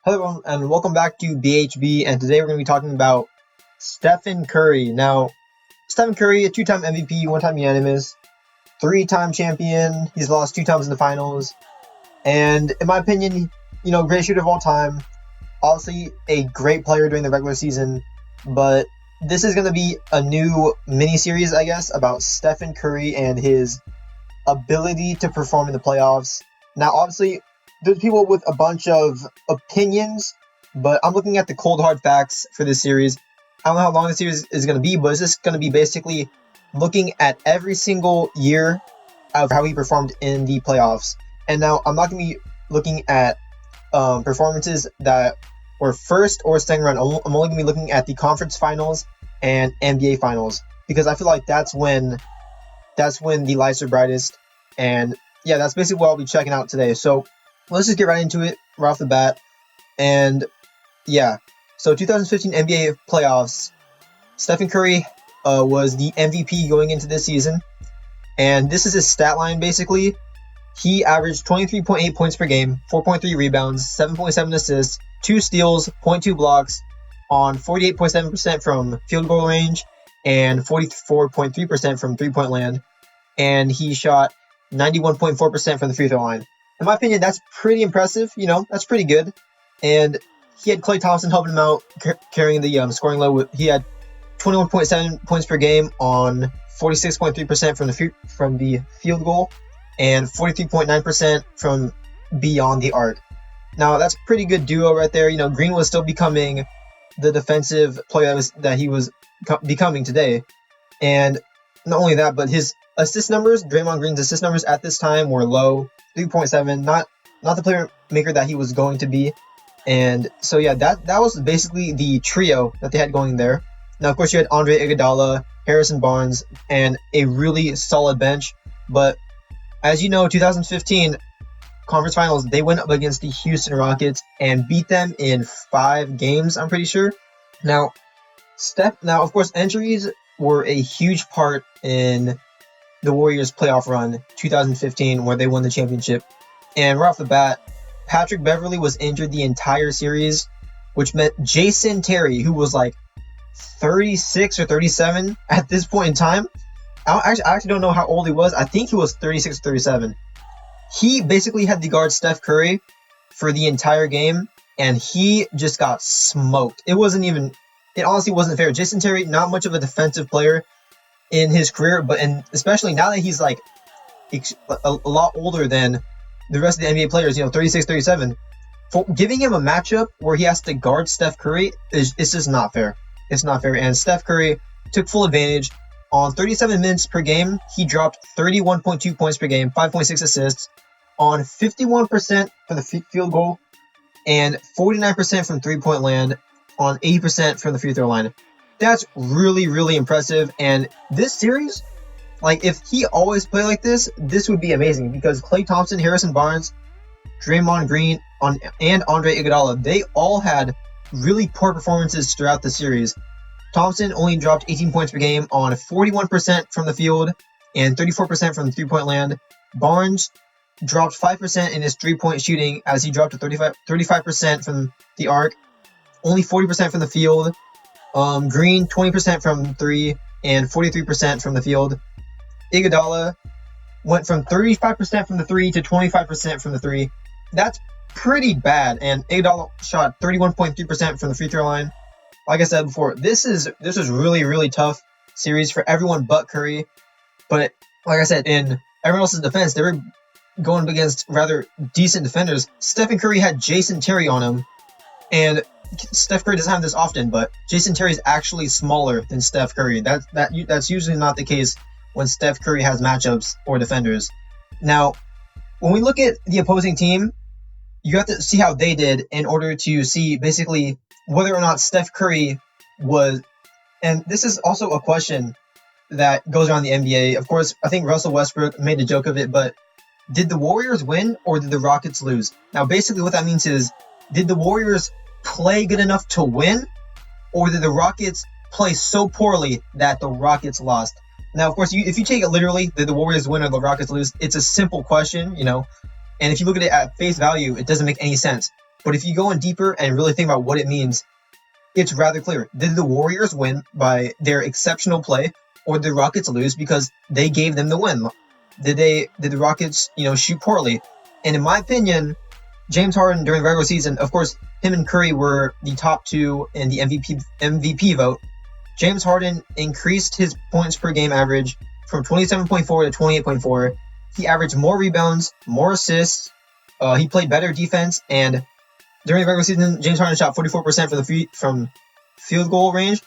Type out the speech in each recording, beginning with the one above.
Hello everyone, and welcome back to BHB. And today we're going to be talking about Stephen Curry. Now, Stephen Curry, a two-time MVP, one-time unanimous, three-time champion. He's lost two times in the finals, and in my opinion, great shooter of all time. Obviously, a great player during the regular season, but this is going to be a new mini-series, I guess, about Stephen Curry and his ability to perform in the playoffs. Now, obviously, there's people with a bunch of opinions, but I'm looking at the cold hard facts for this series. I don't know how long the series is going to be, but it's just going to be basically looking at every single year of how he performed in the playoffs. And now I'm not going to be looking at performances that were first or second round. I'm only going to be looking at the conference finals and NBA finals, because I feel like that's when the lights are brightest. And yeah, that's basically what I'll be checking out today. So let's just get right into it right off the bat. And yeah, so 2015 NBA playoffs, Stephen Curry was the MVP going into this season. And this is his stat line basically. He averaged 23.8 points per game, 4.3 rebounds, 7.7 assists, 2 steals, 0.2 blocks on 48.7% from field goal range and 44.3% from three-point land. And he shot 91.4% from the free throw line. In my opinion, that's pretty impressive. That's pretty good. And he had Klay Thompson helping him out, carrying the scoring load. He had 21.7 points per game on 46.3% from the field goal and 43.9% from beyond the arc. Now, that's a pretty good duo right there. Green was still becoming the defensive player that he was becoming today. And not only that, but his assist numbers, Draymond Green's assist numbers at this time were low, 3.7, not the playmaker that he was going to be. And so yeah, that was basically the trio that they had going there. Now, of course, you had Andre Iguodala, Harrison Barnes, and a really solid bench. But as you know, 2015 conference finals, they went up against the Houston Rockets and beat them in 5 games, I'm pretty sure. Now, of course, injuries were a huge part in the Warriors playoff run 2015, where they won the championship. And right off the bat, Patrick Beverley was injured the entire series, which meant Jason Terry, who was like 36 or 37 at this point in time. I actually don't know how old he was. I think he was 36 or 37. He basically had to guard Steph Curry for the entire game, and he just got smoked. It honestly wasn't fair. Jason Terry, not much of a defensive player in his career, and especially now that he's like a lot older than the rest of the NBA players, 36, 37, for giving him a matchup where he has to guard Steph Curry it's just not fair. It's not fair. And Steph Curry took full advantage. On 37 minutes per game, he dropped 31.2 points per game, 5.6 assists on 51% for the field goal and 49% from three-point land on 80% from the free throw line. That's really, really impressive. And this series, like, if he always played like this would be amazing, because Klay Thompson, Harrison Barnes, Draymond Green, and Andre Iguodala, they all had really poor performances throughout the series. Thompson only dropped 18 points per game on 41% from the field and 34% from the three-point land. Barnes dropped 5% in his three-point shooting, as he dropped to 35% from the arc, only 40% from the field. Green, 20% from 3 and 43% from the field. Iguodala went from 35% from the 3 to 25% from the 3. That's pretty bad. And Iguodala shot 31.3% from the free throw line. Like I said before, this is really, really tough series for everyone but Curry. But like I said, in everyone else's defense, they were going against rather decent defenders. Stephen Curry had Jason Terry on him, and Steph Curry doesn't have this often, but Jason Terry is actually smaller than Steph Curry. That's usually not the case when Steph Curry has matchups or defenders. Now, when we look at the opposing team, you have to see how they did in order to see basically whether or not Steph Curry was. And this is also a question that goes around the NBA. Of course, I think Russell Westbrook made a joke of it, but did the Warriors win or did the Rockets lose? Now, basically what that means is, did the Warriors play good enough to win, or did the Rockets play so poorly that the Rockets lost? Now, of course, if you take it literally, did the Warriors win or the Rockets lose? It's a simple question, And if you look at it at face value, it doesn't make any sense. But if you go in deeper and really think about what it means, it's rather clear. Did the Warriors win by their exceptional play, or did the Rockets lose because they gave them the win? Did the Rockets, shoot poorly? And in my opinion, James Harden during the regular season, of course, him and Curry were the top two in the MVP vote. James Harden increased his points per game average from 27.4 to 28.4. He averaged more rebounds, more assists. He played better defense, and during the regular season, James Harden shot 44% from field goal range,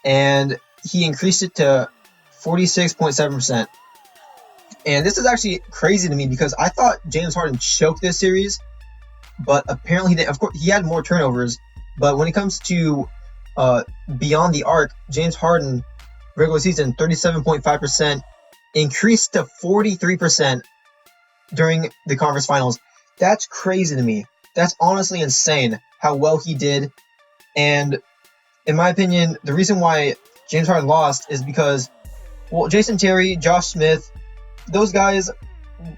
and he increased it to 46.7%. And this is actually crazy to me because I thought James Harden choked this series, but apparently he didn't. Of course, he had more turnovers, but when it comes to beyond the arc, James Harden, regular season, 37.5%, increased to 43% during the conference finals. That's crazy to me. That's honestly insane how well he did. And in my opinion, the reason why James Harden lost is because, Jason Terry, Josh Smith, those guys,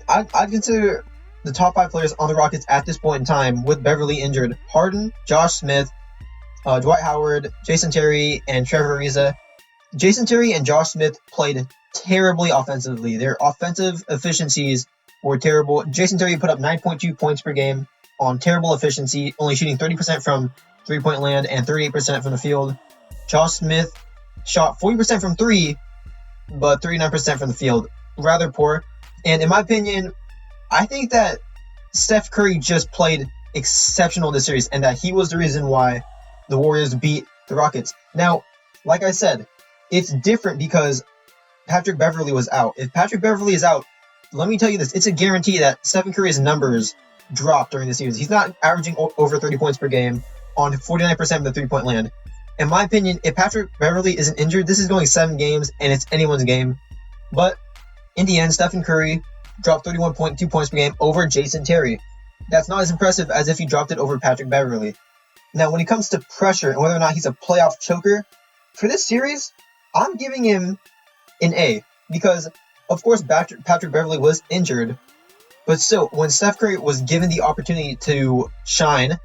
I'd consider the top 5 players on the Rockets at this point in time with Beverly injured. Harden, Josh Smith, Dwight Howard, Jason Terry, and Trevor Ariza. Jason Terry and Josh Smith played terribly offensively. Their offensive efficiencies were terrible. Jason Terry put up 9.2 points per game on terrible efficiency, only shooting 30% from three-point land and 38% from the field. Josh Smith shot 40% from three, but 39% from the field. Rather poor. And in my opinion, I think that Steph Curry just played exceptional this series, and that he was the reason why the Warriors beat the Rockets. Now, like I said, it's different because Patrick Beverly was out. If Patrick Beverly is out, let me tell you this, it's a guarantee that Stephen Curry's numbers drop during the series. He's not averaging over 30 points per game on 49% of the three-point land. In my opinion, if Patrick Beverly isn't injured, this is going 7 games, and it's anyone's game. But in the end, Stephen Curry dropped 31.2 points per game over Jason Terry. That's not as impressive as if he dropped it over Patrick Beverly. Now, when it comes to pressure and whether or not he's a playoff choker, for this series, I'm giving him an A. Because, of course, Patrick Beverly was injured. But still, when Steph Curry was given the opportunity to shine,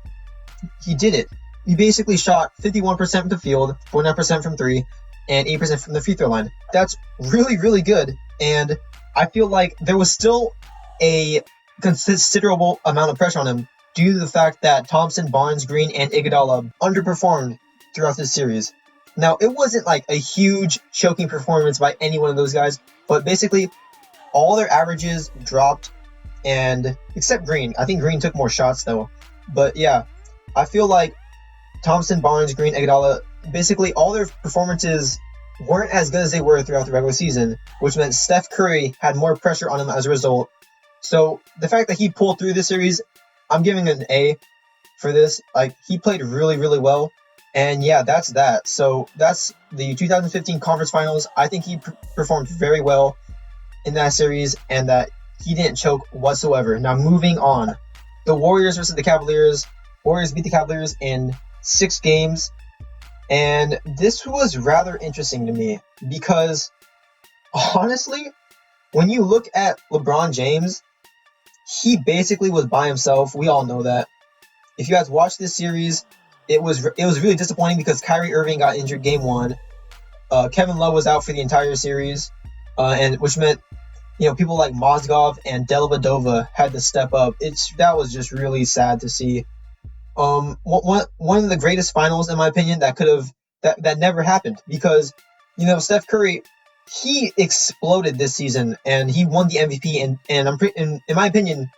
he did it. He basically shot 51% from the field, 49% from 3, and 8% from the free throw line. That's really, really good. And I feel like there was still a considerable amount of pressure on him due to the fact that Thompson, Barnes, Green, and Iguodala underperformed throughout this series. Now, it wasn't like a huge choking performance by any one of those guys, but basically all their averages dropped, and except Green. I think Green took more shots though. But yeah, I feel like Thompson, Barnes, Green, Iguodala, basically all their performances weren't as good as they were throughout the regular season, which meant Steph Curry had more pressure on him as a result. So the fact that he pulled through this series, I'm giving an A for this. Like, he played really, really well. And yeah, that's that. So that's the 2015 conference finals. I think he performed very well in that series, and that he didn't choke whatsoever. Now, moving on. The Warriors versus the Cavaliers. Warriors beat the Cavaliers in 6 games. And this was rather interesting to me because, honestly, when you look at LeBron James, he basically was by himself. We all know that. If you guys watched this series, it was really disappointing because Kyrie Irving got injured game 1. Kevin Love was out for the entire series, and which meant people like Mozgov and Dellavedova had to step up. That was just really sad to see. One of the greatest finals, in my opinion, that never happened because Steph Curry, he exploded this season and he won the MVP, and in my opinion,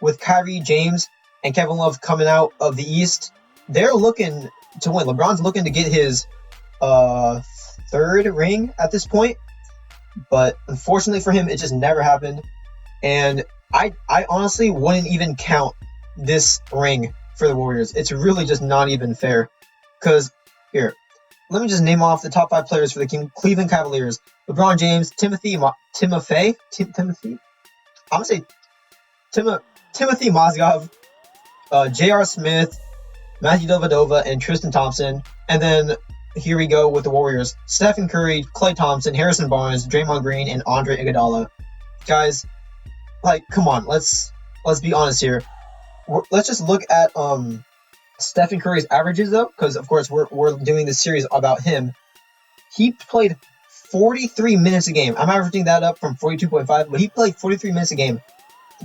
with Kyrie, James, and Kevin Love coming out of the East, they're looking to win. LeBron's looking to get his 3rd ring at this point, but unfortunately for him, it just never happened. And I honestly wouldn't even count this ring for the Warriors. It's really just not even fair. Because, here, let me just name off the top 5 players for the Cleveland Cavaliers. LeBron James, Timothy Mozgov, J.R. Smith, Matthew Dellavedova, and Tristan Thompson. And then here we go with the Warriors. Stephen Curry, Klay Thompson, Harrison Barnes, Draymond Green, and Andre Iguodala. Guys, come on, let's be honest here. Let's just look at Stephen Curry's averages, though, because of course we're doing this series about him. He played 43 minutes a game. I'm averaging that up from 42.5, but he played 43 minutes a game.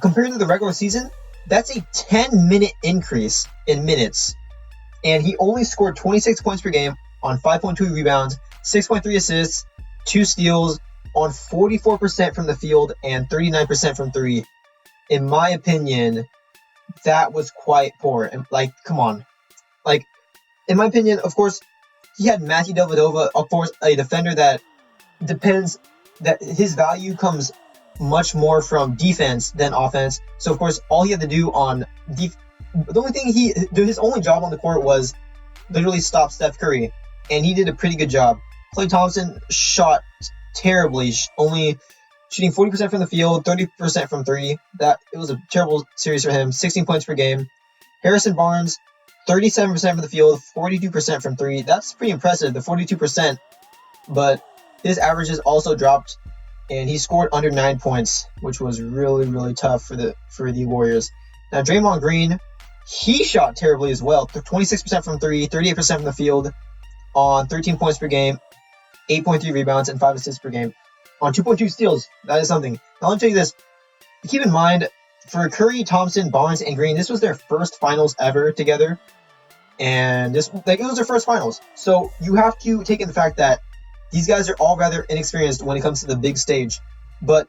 Compared to the regular season, that's a 10-minute increase in minutes. And he only scored 26 points per game on 5.2 rebounds, 6.3 assists, 2 steals, on 44% from the field and 39% from 3. In my opinion, that was quite poor. And, like, come on. Like, in my opinion, of course, he had Matthew Dellavedova, of course, a defender that depends, that his value comes much more from defense than offense. So, of course, all he had to do on the only thing his only job on the court was literally stop Steph Curry, and he did a pretty good job. Klay Thompson shot terribly, only shooting 40% from the field, 30% from 3. It was a terrible series for him, 16 points per game. Harrison Barnes, 37% from the field, 42% from 3. That's pretty impressive, the 42%, but his averages also dropped, and he scored under 9 points, which was really, really tough for the Warriors. Now, Draymond Green, he shot terribly as well, 26% from 3, 38% from the field, on 13 points per game, 8.3 rebounds, and 5 assists per game, on 2.2 steals. That is something. Now, let me tell you this. Keep in mind, for Curry, Thompson, Barnes, and Green, this was their first finals ever together. And it was their first finals. So you have to take in the fact that these guys are all rather inexperienced when it comes to the big stage. But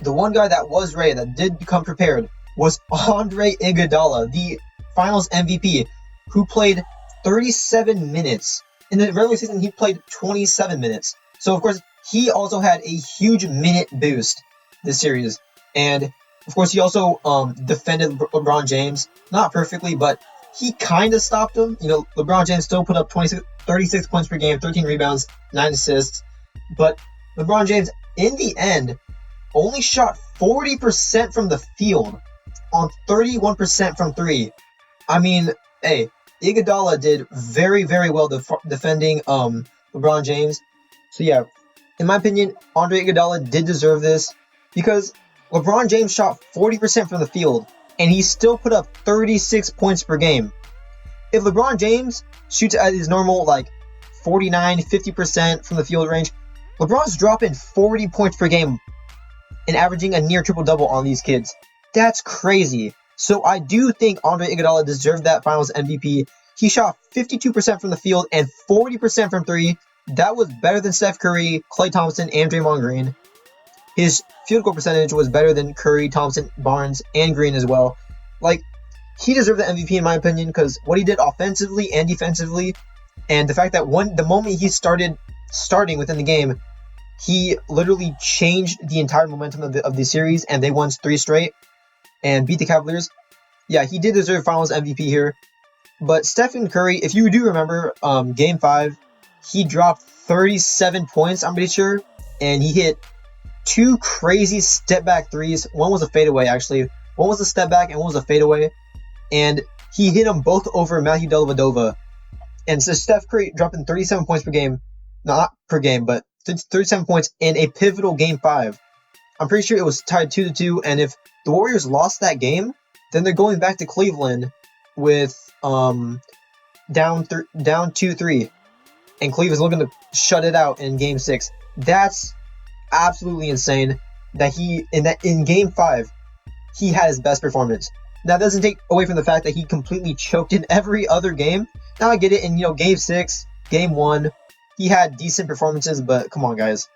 the one guy that was ready, that did become prepared, was Andre Iguodala, the finals MVP, who played 37 minutes. In the regular season, he played 27 minutes. So, of course, he also had a huge minute boost this series. And, of course, he also defended LeBron James. Not perfectly, but he kind of stopped him. You know, LeBron James still put up 36 points per game, 13 rebounds, 9 assists. But LeBron James, in the end, only shot 40% from the field on 31% from 3. I mean, hey, Iguodala did very, very well defending LeBron James. So, yeah, in my opinion, Andre Iguodala did deserve this because LeBron James shot 40% from the field, and he still put up 36 points per game. If LeBron James shoots at his normal, 49, 50% from the field range, LeBron's dropping 40 points per game and averaging a near triple-double on these kids. That's crazy. So I do think Andre Iguodala deserved that finals MVP. He shot 52% from the field and 40% from 3. That was better than Steph Curry, Klay Thompson, and Draymond Green. His field goal percentage was better than Curry, Thompson, Barnes, and Green as well. He deserved the MVP in my opinion because what he did offensively and defensively, and the fact that the moment he starting within the game, he literally changed the entire momentum of the series, and they won 3 straight and beat the Cavaliers. Yeah, he did deserve finals MVP here. But Stephen Curry, if you do remember, Game 5, he dropped 37 points, I'm pretty sure, and he hit 2 crazy step-back threes. One was a fadeaway, actually. One was a step-back and one was a fadeaway. And he hit them both over Matthew Dellavedova. And so Steph Curry dropping 37 points per game. Not per game, but 37 points in a pivotal Game 5. I'm pretty sure it was tied 2-2, and if the Warriors lost that game, then they're going back to Cleveland with down 2-3. And Cleveland's looking to shut it out in Game 6. That's absolutely insane that in Game 5 he had his best performance. That doesn't take away from the fact that he completely choked in every other game. Now I get it, in Game 6, Game 1, he had decent performances, but come on, guys.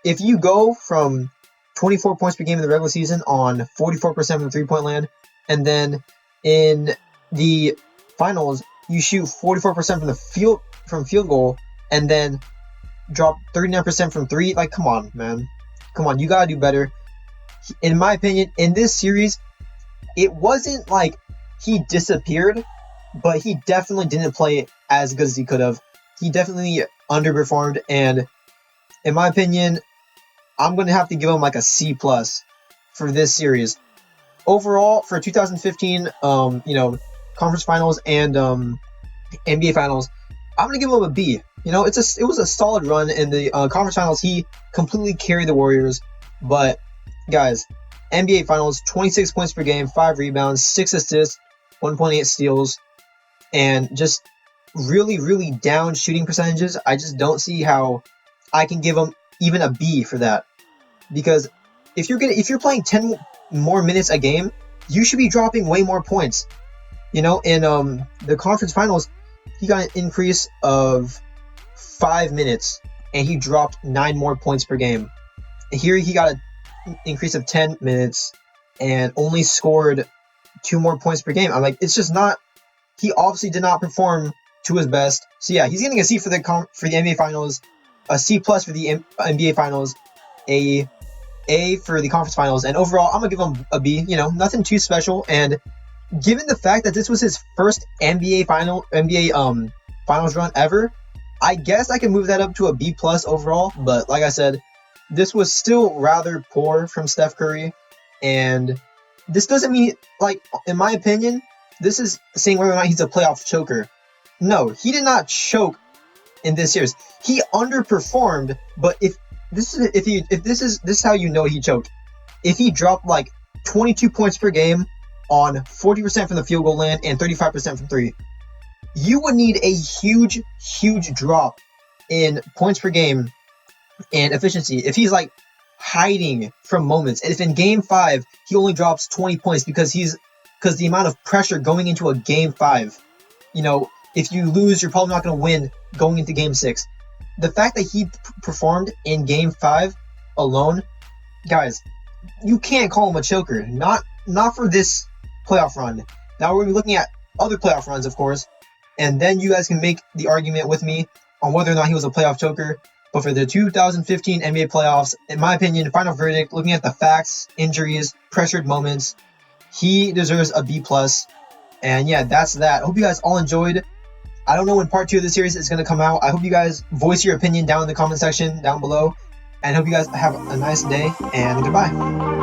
If you go from 24 points per game in the regular season on 44% from the three-point land, and then in the finals you shoot 44% from field goal, and then drop 39% from 3, come on, man. Come on, you gotta do better. In my opinion, in this series, it wasn't like he disappeared, but he definitely didn't play as good as he could have. He definitely underperformed, and in my opinion, I'm going to have to give him a C+ for this series. Overall, for 2015, conference finals and NBA finals, I'm going to give him a B. It was a solid run in the conference finals. He completely carried the Warriors, but guys, NBA finals, 26 points per game, 5 rebounds, 6 assists, 1.8 steals. and just really, really down shooting percentages. I just don't see how I can give him even a B for that. Because if you're playing 10 more minutes a game, you should be dropping way more points. You know, in the conference finals, he got an increase of 5 minutes, and he dropped 9 more points per game. Here he got an increase of 10 minutes and only scored 2 more points per game. I'm like, it's just not. He obviously did not perform to his best. So yeah, he's getting a C for the NBA Finals, a C plus for the NBA Finals, a for the conference finals, and overall I'm gonna give him a B. You know, nothing too special. And given the fact that this was his first NBA finals run ever, I guess I can move that up to a B plus overall. But like I said, this was still rather poor from Steph Curry, and this doesn't mean, like, in my opinion, this is saying whether or not he's a playoff choker. No, he did not choke in this series. He underperformed, but if this is how you know he choked. If he dropped like 22 points per game on 40% from the field goal land and 35% from three, you would need a huge drop in points per game and efficiency if he's like hiding from moments. And if in game 5 he only drops 20 points because the amount of pressure going into a game 5, you know, if you lose, you're probably not going to win going into game 6. The fact that he performed in game 5 alone, guys, you can't call him a choker. Not for this playoff run. Now we're going to be looking at other playoff runs, of course, and then you guys can make the argument with me on whether or not he was a playoff choker. But for the 2015 NBA playoffs, in my opinion, final verdict, looking at the facts, injuries, pressured moments, he deserves a B+. And yeah, that's that. I hope you guys all enjoyed. I don't know when part 2 of the series is going to come out. I hope you guys voice your opinion down in the comment section down below. And I hope you guys have a nice day, and goodbye.